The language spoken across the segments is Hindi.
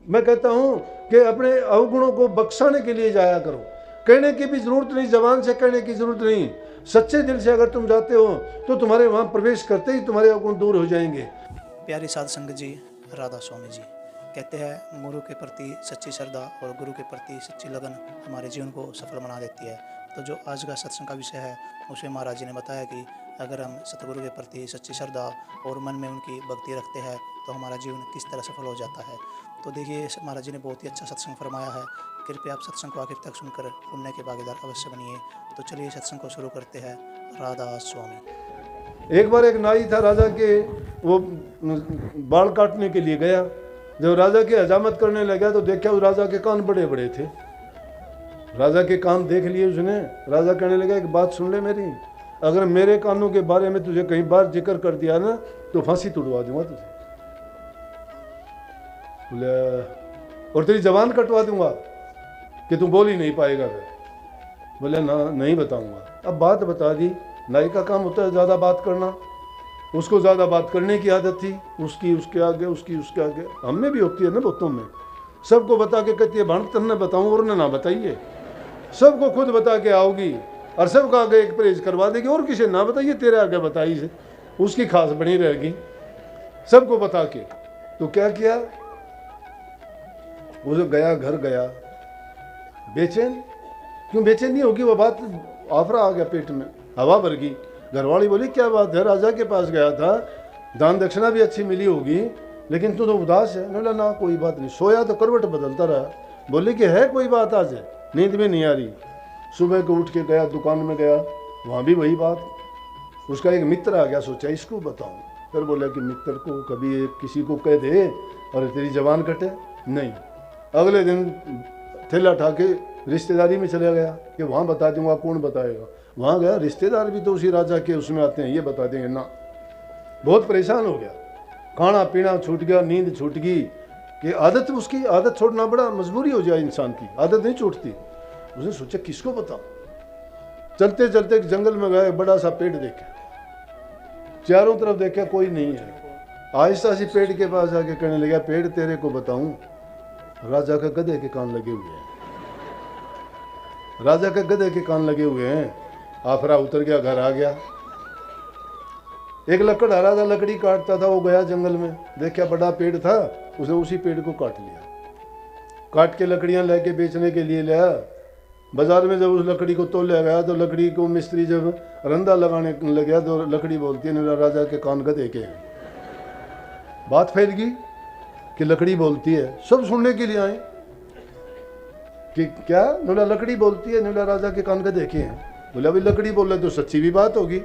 मैं कहता हूँ कि अपने अवगुणों को बख्शाने के लिए जाया करो। कहने की भी जरूरत नहीं, जबान से कहने की जरूरत नहीं, सच्चे दिल से अगर तुम जाते हो तो तुम्हारे वहाँ प्रवेश करते ही तुम्हारे अवगुण दूर हो जाएंगे। प्यारी साध संगत जी, राधा स्वामी जी कहते हैं गुरु के प्रति सच्ची श्रद्धा और गुरु के प्रति सच्ची लगन हमारे जीवन को सफल बना देती है। तो जो आज का सत्संग का विषय है उसमें महाराज जी ने बताया कि अगर हम सतगुरु के प्रति सच्ची श्रद्धा और मन में उनकी भक्ति रखते हैं तो हमारा जीवन किस तरह सफल हो जाता है। तो देखिए महाराज जी ने बहुत ही अच्छा सत्संग फरमाया है। कृपया आप सत्संग को आखिर तक सुनकर पुण्य के भागीदार अवश्य बनिए। तो चलिए सत्संग को शुरू करते हैं। राधा स्वामी। एक बार एक नाई था राजा के, वो बाल काटने के लिए गया। जब राजा की हजामत करने लगा तो देखा उस राजा के कान बड़े बड़े थे। राजा के कान देख लिए उसने। राजा कहने लगा एक बात सुन ले मेरी, अगर मेरे कानों के बारे में तुझे कहीं बार जिक्र कर दिया ना तो फांसी तुड़वा दूंगा तुझे। बोले और तेरी जबान कटवा दूंगा कि तू बोल ही नहीं पाएगा। फिर बोले ना नहीं बताऊंगा। अब बात बता दी। नाई का काम होता है ज़्यादा बात करना, उसको ज़्यादा बात करने की आदत थी, उसकी उसके आगे, उसकी उसके आगे। हमें भी होती है ना बहुतों में, सबको बता के कहती है भाण तन्ने बताऊँ और ना बताइए। सबको खुद बता के आओगी और सबका आगे एक परहेज करवा देगी और किसी ना बताइए, तेरे आगे बताई से उसकी खास बनी रहेगी सबको बता के। तो क्या किया, वो जो गया घर गया बेचैन। क्यों बेचैन नहीं होगी, वो बात आफरा आ गया पेट में, हवा भर गई। घरवाली बोली क्या बात है, राजा के पास गया था, दान दक्षिणा भी अच्छी मिली होगी, लेकिन तू तो उदास है। बोला ना कोई बात नहीं, सोया तो करवट बदलता रहा। बोली कि है कोई बात, आज है नींद में नहीं आ रही। सुबह को उठ के गया दुकान में गया, वहाँ भी वही बात। उसका एक मित्र आ गया, सोचा इसको बताऊँ। फिर बोला कि मित्र को कभी किसी को कह दे और तेरी जबान कटे नहीं। अगले दिन थैला उठा के रिश्तेदारी में चला गया कि वहाँ बता दूंगा, कौन बताएगा। वहाँ गया, रिश्तेदार भी तो उसी राजा के उसमें आते हैं, ये बता देंगे ना। बहुत परेशान हो गया, खाना पीना छूट गया, नींद छूट गई कि आदत, उसकी आदत छोड़ना बड़ा मजबूरी हो जाए इंसान की, आदत नहीं छूटती। उसने सोचा किसको बताऊं। चलते चलते जंगल में गए, बड़ा सा पेड़ देखा, चारों तरफ देखा कोई नहीं है। आहिस्ता सी पेड़ के पास आके कहने लगा पेड़ तेरे को बताऊं, राजा का गधे के कान लगे हुए हैं, राजा के गधे के कान लगे हुए हैं। आफरा उतर गया, घर आ गया। एक लकड़हारा था, लकड़ी काटता था, वो गया जंगल में, देखा बड़ा पेड़ था, उसने उसी पेड़ को काट लिया। काट के लकड़ियां लेके बेचने के लिए लाया। बाजार में जब उस लकड़ी को तोल गया तो लकड़ी को मिस्त्री जब रंदा लगाने लगा तो लकड़ी बोलती है मेरा राजा के कान गधे के हैं। बात फैल गई कि लकड़ी बोलती है, सब सुनने के लिए आए कि क्या, नोला लकड़ी बोलती है, नोला राजा के कान गधे के हैं। बोला भाई लकड़ी बोल रहे तो सच्ची भी बात होगी।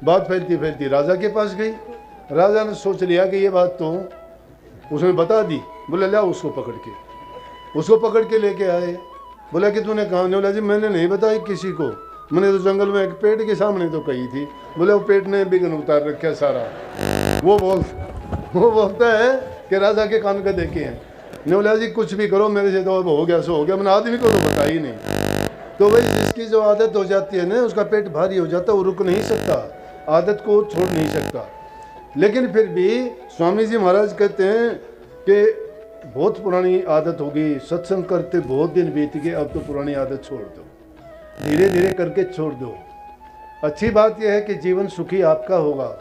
बात फैलती फैलती राजा के पास गई। राजा ने सोच लिया कि ये बात तो उसने बता दी। बोला ला उसको पकड़ के, उसको पकड़ के लेके आए। बोला कि तूने कहा? बोला जी मैंने नहीं बताई किसी को, मैंने तो जंगल में एक पेड़ के सामने तो कही थी। बोले वो पेड़ ने बिगन उतार रखा सारा। वो बोलता है कि राजा के कान का देखे हैं। ने बोला जी कुछ भी करो, मेरे से तो अब हो गया सो हो गया, मैंने आदमी को तो बता ही नहीं। तो भाई जिसकी जो आदत हो जाती है ना, उसका पेट भारी हो जाता है, वो रुक नहीं सकता, आदत को छोड़ नहीं सकता। लेकिन फिर भी स्वामी जी महाराज कहते हैं कि बहुत पुरानी आदत हो गई, सत्संग करते बहुत दिन बीत गए, अब तो पुरानी आदत छोड़ दो, धीरे धीरे करके छोड़ दो। अच्छी बात यह है कि जीवन सुखी आपका होगा,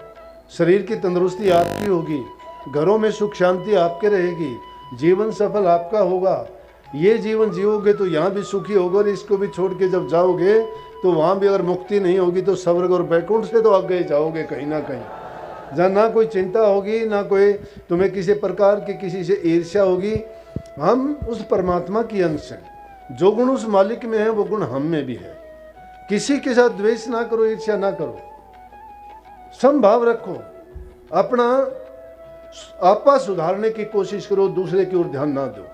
शरीर की तंदुरुस्ती आपकी होगी, घरों में सुख शांति आपके रहेगी, जीवन सफल आपका होगा। ये जीवन जियोगे तो यहाँ भी सुखी होगे, और इसको भी छोड़ के जब जाओगे तो वहाँ भी अगर मुक्ति नहीं होगी तो स्वर्ग और बैकुंठ से तो आगे जाओगे कहीं ना कहीं, जहाँ ना कोई चिंता होगी, ना कोई तुम्हें किसी प्रकार की किसी से ईर्ष्या होगी। हम उस परमात्मा की अंश हैं, जो गुण उस मालिक में है वो गुण हम में भी है। किसी के साथ द्वेष ना करो, ईर्ष्या ना करो, समभाव रखो, अपना आपा सुधारने की कोशिश करो, दूसरे की ओर ध्यान ना दो।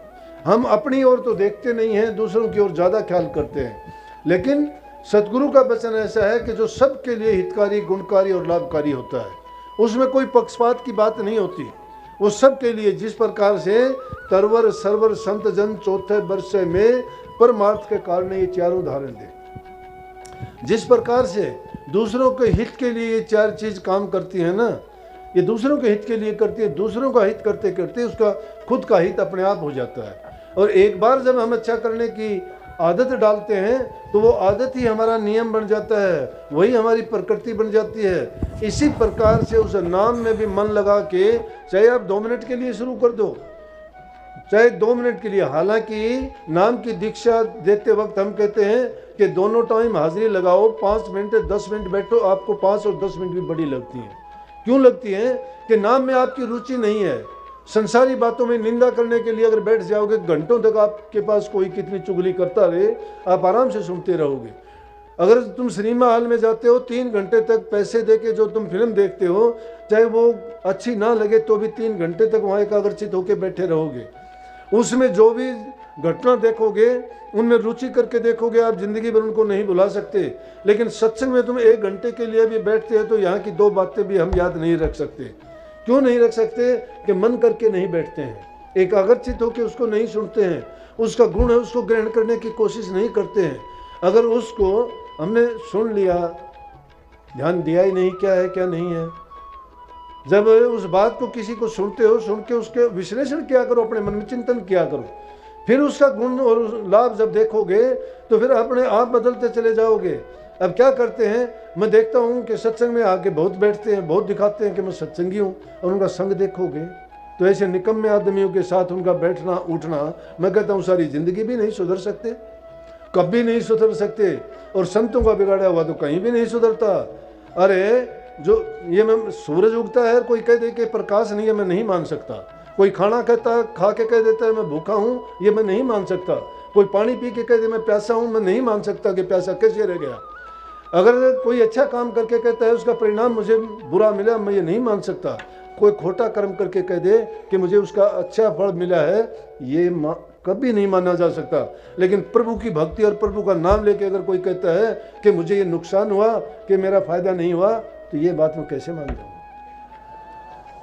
हम अपनी ओर तो देखते नहीं हैं, दूसरों की ओर ज़्यादा ख्याल करते हैं। लेकिन सतगुरु का वचन ऐसा है कि जो सबके लिए हितकारी, गुणकारी और लाभकारी होता है, उसमें कोई पक्षपात की बात नहीं होती। वो सबके लिए जिस प्रकार से तरवर सरवर संत जन चौथे वर्ष में परमार्थ के कारण ये चारों उदाहरण दे, जिस प्रकार से दूसरों के हित के लिए ये चार चीज काम करती है ना, ये दूसरों के हित के लिए करती है। दूसरों का हित करते करते उसका खुद का हित अपने आप हो जाता है। और एक बार जब हम अच्छा करने की आदत डालते हैं तो वो आदत ही हमारा नियम बन जाता है, वही हमारी प्रकृति बन जाती है। इसी प्रकार से उस नाम में भी मन लगा के, चाहे आप 2 मिनट के लिए शुरू कर दो, चाहे 2 मिनट के लिए। हालांकि नाम की दीक्षा देते वक्त हम कहते हैं कि दोनों टाइम हाजिरी लगाओ, 5 मिनट 10 मिनट बैठो। आपको 5 और 10 मिनट भी बड़ी लगती है। क्यों लगती है? कि नाम में आपकी रुचि नहीं है। संसारी बातों में निंदा करने के लिए अगर बैठ जाओगे, घंटों तक आपके पास कोई कितनी चुगली करता रहे, आप आराम से सुनते रहोगे। अगर तुम सिनेमा हॉल में जाते हो, 3 घंटे तक पैसे देके जो तुम फिल्म देखते हो, चाहे वो अच्छी ना लगे तो भी 3 घंटे तक वहाँ एकाग्रचित होकर बैठे रहोगे। उसमें जो भी घटना देखोगे, उनमें रुचि करके देखोगे, आप जिंदगी भर उनको नहीं भुला सकते। लेकिन सत्संग में तुम 1 घंटे के लिए भी बैठते हो तो यहाँ की 2 बातें भी हम याद नहीं रख सकते। क्यों नहीं रख सकते? कि मन करके नहीं बैठते हैं, एकाग्रचित होकर उसको नहीं सुनते हैं, उसका गुण है उसको ग्रहण करने की कोशिश नहीं करते हैं। अगर उसको हमने सुन लिया, ध्यान दिया ही नहीं क्या है क्या नहीं है। जब उस बात को किसी को सुनते हो, सुन के उसके विश्लेषण किया करो, अपने मन में चिंतन किया करो, फिर उसका गुण और लाभ जब देखोगे तो फिर अपने आप बदलते चले जाओगे। अब क्या करते हैं, मैं देखता हूँ कि सत्संग में आके बहुत बैठते हैं, बहुत दिखाते हैं कि मैं सत्संगी हूँ, और उनका संग देखोगे तो ऐसे निकम्मे आदमियों के साथ उनका बैठना उठना, मैं कहता हूँ सारी जिंदगी भी नहीं सुधर सकते, कभी नहीं सुधर सकते। और संतों का बिगाड़ा हुआ तो कहीं भी नहीं सुधरता। अरे जो ये मैं सूरज उगता है, कोई कह दे कि प्रकाश नहीं है, मैं नहीं मान सकता। कोई खाना कहता खा के कह देता है मैं भूखा हूँ, ये मैं नहीं मान सकता। कोई पानी पी के कह दे मैं प्यासा हूँ, मैं नहीं मान सकता कि प्यासा कैसे रह गया। अगर कोई अच्छा काम करके कहता है उसका परिणाम मुझे बुरा मिला, मैं ये नहीं मान सकता। कोई खोटा कर्म करके कह दे कि मुझे उसका अच्छा फल मिला है, ये कभी नहीं माना जा सकता। लेकिन प्रभु की भक्ति और प्रभु का नाम लेके अगर कोई कहता है कि मुझे ये नुकसान हुआ, कि मेरा फायदा नहीं हुआ, तो ये बात मैं कैसे मान जाऊँ?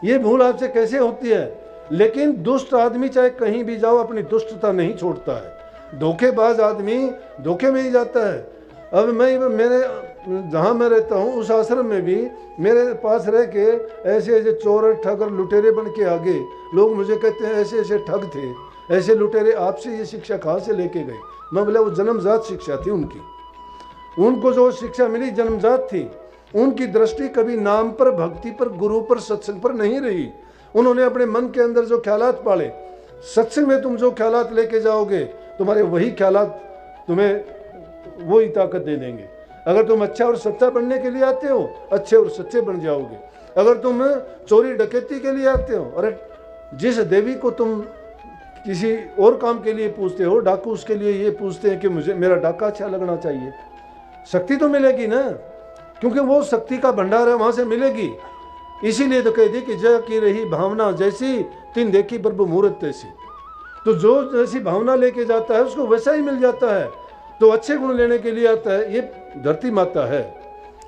ये भूल आपसे कैसे होती है? लेकिन दुष्ट आदमी चाहे कहीं भी जाओ अपनी दुष्टता नहीं छोड़ता है। धोखेबाज आदमी धोखे में ही जाता है। अब मेरे जहाँ मैं रहता हूँ उस आश्रम में भी मेरे पास रह के ऐसे ऐसे चोर ठग और लुटेरे बन के आगे लोग मुझे कहते हैं ऐसे ऐसे ठग थे, ऐसे लुटेरे, आपसे ये शिक्षा कहाँ से लेके गए? मैं बोला वो जन्मजात शिक्षा थी उनकी, उनको जो शिक्षा मिली जन्मजात थी। उनकी दृष्टि कभी नाम पर, भक्ति पर, गुरु पर, सत्संग पर नहीं रही। उन्होंने अपने मन के अंदर जो ख्यालात पाले, सत्संग में तुम जो ख्यालात लेके जाओगे, तुम्हारे वही ख्यालात तुम्हें वही ताकत दे देंगे। अगर तुम अच्छा और सच्चा बनने के लिए आते हो, अच्छे और सच्चे बन जाओगे। अगर तुम चोरी डकैती के लिए आते हो, अरे जिस देवी को तुम किसी और काम के लिए पूछते हो, डाकू उसके लिए ये पूछते हैं कि मुझे मेरा डाका अच्छा लगना चाहिए, शक्ति तो मिलेगी ना, क्योंकि वो शक्ति का भंडार है, वहां से मिलेगी। इसीलिए तो कह दी कि जय की रही भावना जैसी, तीन देखी प्रभु मुहूर्त तैसी। तो जो जैसी भावना लेके जाता है उसको वैसा ही मिल जाता है। तो अच्छे गुण लेने के लिए आता है। ये धरती माता है,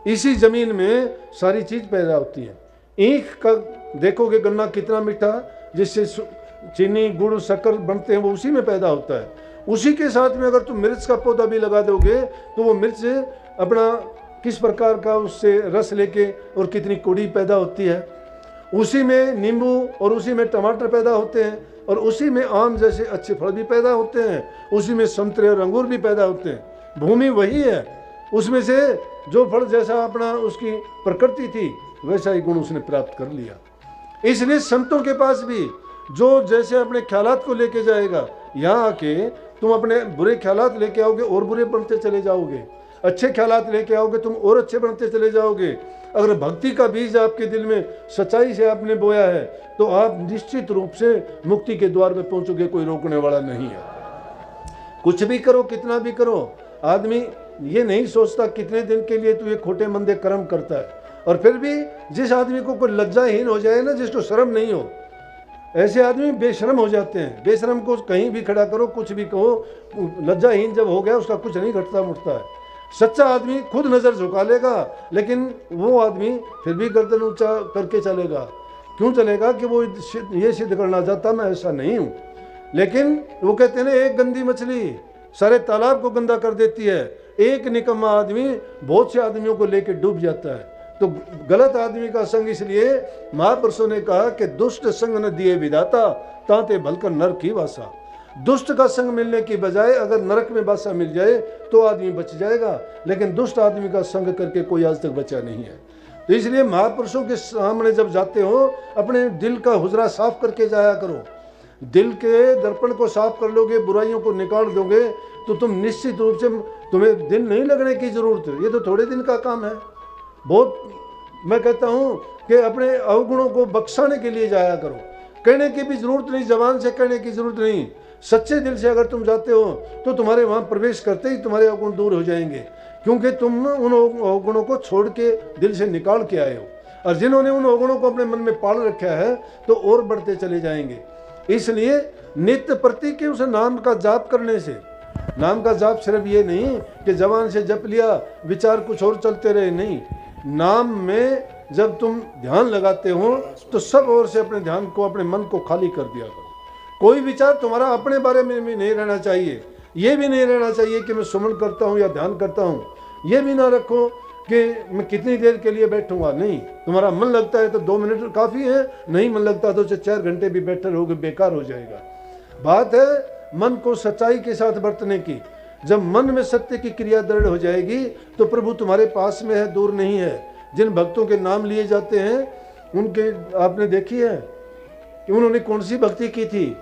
इसी जमीन में सारी चीज पैदा होती है। ईख का देखोगे गन्ना कितना मीठा, जिससे चीनी गुड़ शक्कर बनते हैं, वो उसी में पैदा होता है। उसी के साथ में अगर तुम मिर्च का पौधा भी लगा दोगे तो वो मिर्च अपना किस प्रकार का उससे रस लेके और कितनी कौड़ी पैदा होती है। उसी में नींबू और उसी में टमाटर पैदा होते हैं, और उसी में आम जैसे अच्छे फल भी पैदा होते हैं, उसी में संतरे और अंगूर भी पैदा होते हैं। भूमि वही है, उसमें से जो फल जैसा अपना उसकी प्रकृति थी वैसा ही गुण उसने प्राप्त कर लिया। इसलिए संतों के पास भी जो जैसे अपने ख्यालात को लेके जाएगा, यहाँ आके तुम अपने बुरे ख्यालात लेके आओगे और बुरे बनते चले जाओगे, अच्छे ख्यालात लेके आओगे तुम और अच्छे बनते चले जाओगे। अगर भक्ति का बीज आपके दिल में सच्चाई से आपने बोया है तो आप निश्चित रूप से मुक्ति के द्वार पे पहुंचोगे, कोई रोकने वाला नहीं है। कुछ भी करो, कितना भी करो, आदमी ये नहीं सोचता कितने दिन के लिए तू ये खोटे मंदे कर्म करता है। और फिर भी जिस आदमी को कोई लज्जाहीन हो जाए ना, जिसको शर्म नहीं हो, ऐसे आदमी बेशर्म हो जाते हैं। बेशर्म को कहीं भी खड़ा करो, कुछ भी कहो, लज्जाहीन जब हो गया उसका कुछ नहीं घटता मुटता है। सच्चा आदमी खुद नजर झुका लेगा, लेकिन वो आदमी फिर भी गर्दन ऊंचा करके चलेगा। क्यों चलेगा? कि वो ये सिद्ध करना चाहता मैं ऐसा नहीं हूं। लेकिन वो कहते हैं ना, एक गंदी मछली सारे तालाब को गंदा कर देती है। एक निकम्मा आदमी बहुत से आदमियों को लेकर डूब जाता है। तो गलत आदमी का संग, इसलिए महापुरुषों ने कहा कि दुष्ट संग न दिए विधाता, ताते भलकर नरक की वासा। दुष्ट का संग मिलने की बजाय अगर नरक में वासा मिल जाए तो आदमी बच जाएगा, लेकिन दुष्ट आदमी का संग करके कोई आज तक बचा नहीं है। तो इसलिए महापुरुषों के सामने जब जाते हो अपने दिल का हुजरा साफ करके जाया करो। दिल के दर्पण को साफ कर लोगे, बुराइयों को निकाल दोगे, तो तुम निश्चित रूप से, तुम्हें दिन नहीं लगने की जरूरत है, ये तो थोड़े दिन का काम है। बहुत मैं कहता हूँ कि अपने अवगुणों को बख्शाने के लिए जाया करो, कहने की भी जरूरत नहीं, जबान से कहने की जरूरत नहीं। सच्चे दिल से अगर तुम जाते हो तो तुम्हारे वहाँ प्रवेश करते ही तुम्हारे अवगुण दूर हो जाएंगे, क्योंकि तुम उन अवगुणों को छोड़ के दिल से निकाल के आए हो। और जिन्होंने उन अवगुणों को अपने मन में पाल रखा है तो और बढ़ते चले जाएंगे। इसलिए नित्य प्रति के उस नाम का जाप करने से, नाम का जाप सिर्फ ये नहीं कि जबान से जप लिया विचार कुछ और चलते रहे, नहीं। नाम में जब तुम ध्यान लगाते हो तो सब ओर से अपने ध्यान को, अपने मन को खाली कर दिया करो। कोई विचार तुम्हारा अपने बारे में भी नहीं रहना चाहिए। ये भी नहीं रहना चाहिए कि मैं सुमन करता हूँ या ध्यान करता हूँ। ये भी ना रखो कि मैं कितनी देर के लिए बैठूंगा, नहीं। तुम्हारा मन लगता है तो 2 मिनट काफ़ी है, नहीं मन लगता तो 4 घंटे भी बैठे रहोगे, बेकार हो जाएगा। बात है मन को सच्चाई के साथ बरतने की। जब मन में सत्य की क्रिया दृढ़ हो जाएगी तो प्रभु तुम्हारे पास में है, दूर नहीं है। जिन भक्तों के नाम लिए जाते हैं उनके आपने देखी है कि उन्होंने कौन सी भक्ति की थी।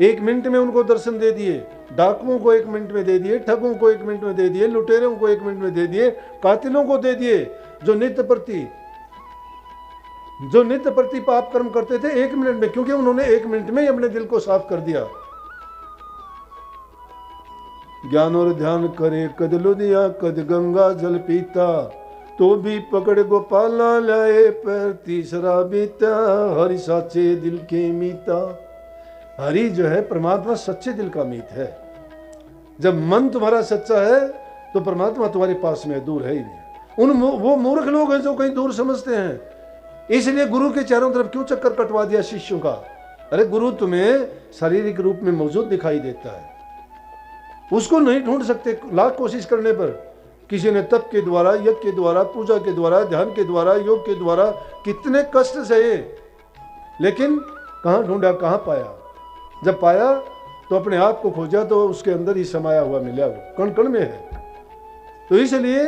1 मिनट में उनको दर्शन दे दिए, डाकुओं को 1 मिनट में दे दिए, ठगों को 1 मिनट में दे दिए, लुटेरों को 1 मिनट में दे दिए, कातिलों को दे दिए, जो नित्य प्रति पाप कर्म करते थे 1 मिनट में, क्योंकि उन्होंने 1 मिनट में ही अपने दिल को साफ कर दिया। ज्ञान और ध्यान करे कद लुदिया, कद गंगा जल पीता, तो भी पकड़ गोपाला लाए पैर तीसरा बीता, हरि साचे दिल के मीता। हरि जो है परमात्मा सच्चे दिल का मीत है। जब मन तुम्हारा सच्चा है तो परमात्मा तुम्हारे पास में दूर है ही नहीं। वो मूर्ख लोग हैं जो कहीं दूर समझते हैं। इसलिए गुरु के चारों तरफ क्यों चक्कर कटवा दिया शिष्यों का। अरे गुरु तुम्हें शारीरिक रूप में मौजूद दिखाई देता है, उसको नहीं ढूंढ सकते लाख कोशिश करने पर। किसी ने तप के द्वारा, यज्ञ के द्वारा, पूजा के द्वारा, ध्यान के द्वारा, योग के द्वारा कितने कष्ट सहे, लेकिन कहाँ ढूंढा, कहाँ पाया। जब पाया तो अपने आप को खोजा तो उसके अंदर ही समाया हुआ मिला, वो कण कण में है। तो इसलिए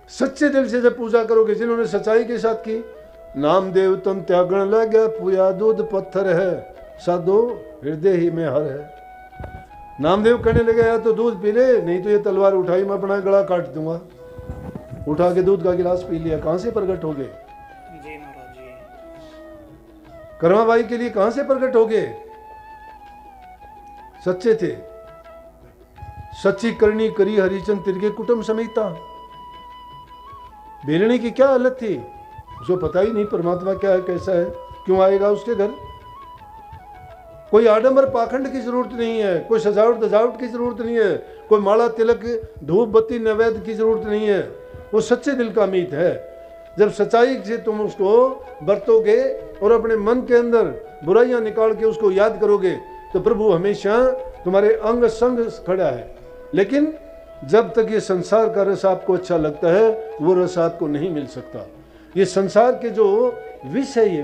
सच्चे दिल से जब पूजा करोगे, जिन्होंने सच्चाई के साथ की, नामदेव तन त्यागण लग पुया दूध पत्थर है, साधो हृदय ही में हर है। नामदेव कहने लगे या तो दूध पी ले, नहीं तो ये तलवार उठाई मैं अपना गला काट दूंगा। उठा के दूध का गिलास पी लिया। कहां से प्रकट हो गए जी महाराज जी? कर्माबाई के लिए कहां से प्रकट हो गए? सच्चे थे। सच्ची करनी करी हरिचंद तिरके कुटुंब समेता। बेलने की क्या हालत थी, उसको पता ही नहीं परमात्मा क्या है, कैसा है, क्यों आएगा उसके घर। कोई आडंबर पाखंड की जरूरत नहीं है, कोई सजावट दजावट की जरूरत नहीं है, कोई माला तिलक धूप बत्ती नैवेद्य की जरूरत नहीं है। वो सच्चे दिल का मीत है। जब सच्चाई से तुम उसको बरतोगे और अपने मन के अंदर बुराइयां निकाल के उसको याद करोगे तो प्रभु हमेशा तुम्हारे अंग संग खड़ा है। लेकिन जब तक ये संसार का रस आपको अच्छा लगता है वो रस आपको नहीं मिल सकता। ये संसार के जो विष है, ये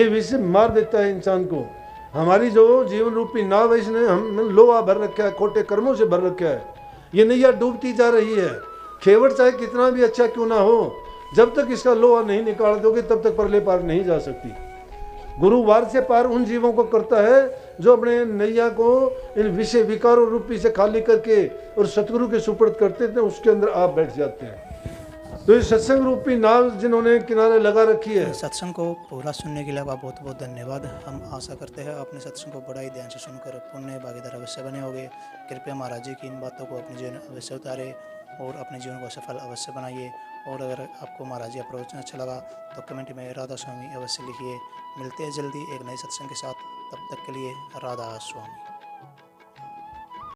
विष मार देता है इंसान को। हमारी जो जीवन रूपी नाव है इसने हम लोहा भर रखा है, खोटे कर्मों से भर रखा है। ये नैया डूबती जा रही है। खेवड़ चाहे कितना भी अच्छा क्यों ना हो, जब तक इसका लोहा नहीं निकाल दोगे तब तक परले पार नहीं जा सकती। गुरु वार से पार उन जीवों को करता है जो अपने नैया को इन विषय विकारों रूपी से खाली करके और सतगुरु के सुपुर्द करते थे, उसके अंदर आप बैठ जाते हैं। तो इस सत्संग रूपी नाव जिन्होंने किनारे लगा रखी है। सत्संग को पूरा सुनने के लिए आपका बहुत बहुत धन्यवाद। हम आशा करते हैं अपने सत्संग को बड़ा ही ध्यान से सुनकर पुण्य भागीदार अवश्य बने होंगे। कृपया महाराज जी की इन बातों को अपने जीवन में अवश्य उतारे और अपने जीवन को सफल अवश्य बनाइए। और अगर आपको महाराज जी का प्रवचन अच्छा लगा तो कमेंट में राधा स्वामी अवश्य लिखिए। मिलते हैं जल्दी एक नए सत्संग के साथ, तब तक के लिए राधा स्वामी।